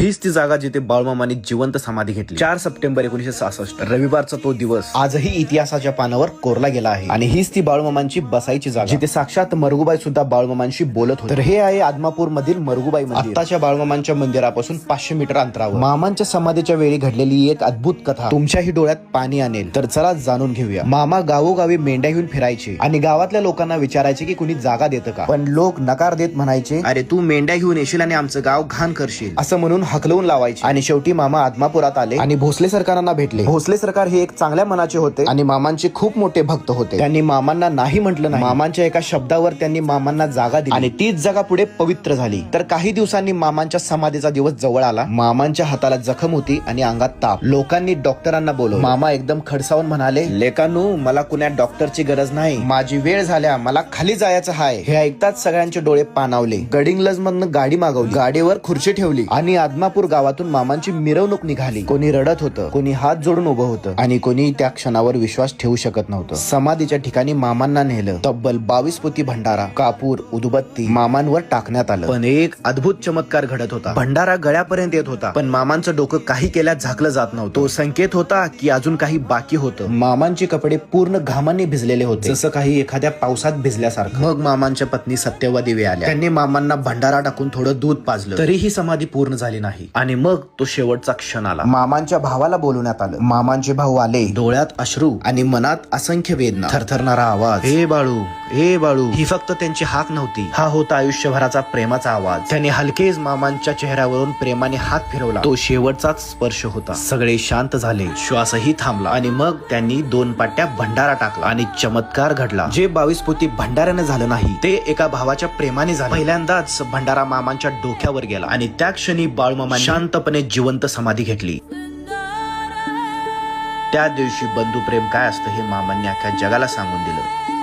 हीच ती जागा जिथे बाळूमामांनी जिवंत समाधी घेतली 4 सप्टेंबर 1966 रविवारचा तो दिवस आजही इतिहासाच्या पानावर कोरला गेला आहे. आणि हीच ती बाळूमामांची बसायची जागा जिथे साक्षात मरगुबाई सुद्धा बाळूमामांशी बोलत होते. तर हे आहे आदमापूर मधील मरगुबाई मंदिर. आताच्या बाळूमामांच्या मंदिरापासून 500 मीटर अंतरावर मामांच्या समाधीच्या वेळी घडलेली एक अद्भुत कथा तुमच्याही डोळ्यात पाणी आणेल. तर चला जाणून घेऊया. मामा गावोगावी मेंढ्या घेऊन फिरायचे आणि गावातल्या लोकांना विचारायचे की कुणी जागा देतं का. पण लोक नकार देत म्हणायचे, अरे तू मेंढ्या घेऊन येशील आणि आमचं गाव घाण करशील असं म्हणून हकलवून लावायचे. आणि शेवटी मामा आदमापुरात आले आणि भोसले सरकारांना भेटले. भोसले सरकार हे एक चांगल्या मनाचे होते आणि मामांचे खूप मोठे भक्त होते. त्यांनी मामांना नाही म्हटलं नाही. मामांच्या एका शब्दावर त्यांनी मामांना जागा दिली आणि तीच जागा पुढे पवित्र झाली. तर काही दिवसांनी मामांच्या समाधीचा दिवस जवळ आला. मामांच्या हाताला जखम होती आणि अंगात ताप. लोकांनी डॉक्टरांना बोलवलं. मामा एकदम खडसावून म्हणाले, लेकांनो मला कुण्या डॉक्टरची गरज नाही, माझी वेळ झाल्या, मला खाली जायचं हाय. हे ऐकताच सगळ्यांचे डोळे पाणावले. गडिंग्लज मधनं गाडी मागवली, गाडीवर खुर्ची ठेवली आणि आदमापूर गावातून मामांची मिरवणूक निघाली. कोणी रडत होतं, कोणी हात जोडून उभं होतं आणि कोणी त्या क्षणावर विश्वास ठेवू शकत नव्हतं. समाधीच्या ठिकाणी मामांना नेलं. तब्बल 22 पोती भंडारा, कापूर, उदबत्ती मामांवर टाकण्यात आलं. पण एक अद्भुत चमत्कार घडत होता. भंडारा गळ्यापर्यंत येत होता पण मामांचं डोकं काही केल्यात झाकलं जात नव्हतं. तो संकेत होता की अजून काही बाकी होतं. मामांचे कपडे पूर्ण घामाने भिजलेले होते, जसं काही एखाद्या पावसात भिजल्यासारखं. मग मामांच्या पत्नी सत्यवती वे आल्या. त्यांनी मामांना भंडारा टाकून थोडं दूध पाजलं. तरीही समाधी पूर्ण झाली नाही. आणि मग तो शेवटचा क्षण आला. मामांच्या भावाला बोलवण्यात आलं. मामांचे भाऊ आले. डोळ्यात अश्रू आणि मनात असंख्य वेदना. थरथरणारा आवाज, हे बाळू, हे बाळू. ही फक्त त्यांची हाक नव्हती, हा होता आयुष्यभराचा प्रेमाचा आवाज. त्याने हलकेच मामांच्या चेहऱ्यावरून प्रेमाने हात फिरवला. तो शेवटचाच स्पर्श होता. सगळे शांत झाले, श्वासही थांबला आणि मग त्यांनी 2 पाट्या भंडारा टाकला आणि चमत्कार घडला. जे 22 पोती भंडाऱ्याने झालं नाही ते एका भावाच्या प्रेमाने झालं. पहिल्यांदाच भंडारा मामांच्या डोक्यावर गेला आणि त्या क्षणी बाळूमामा शांतपणे जिवंत समाधी घेतली. त्या दिवशी बंधुप्रेम काय असतं हे मामांनी अख्ख्या जगाला सांगून दिलं.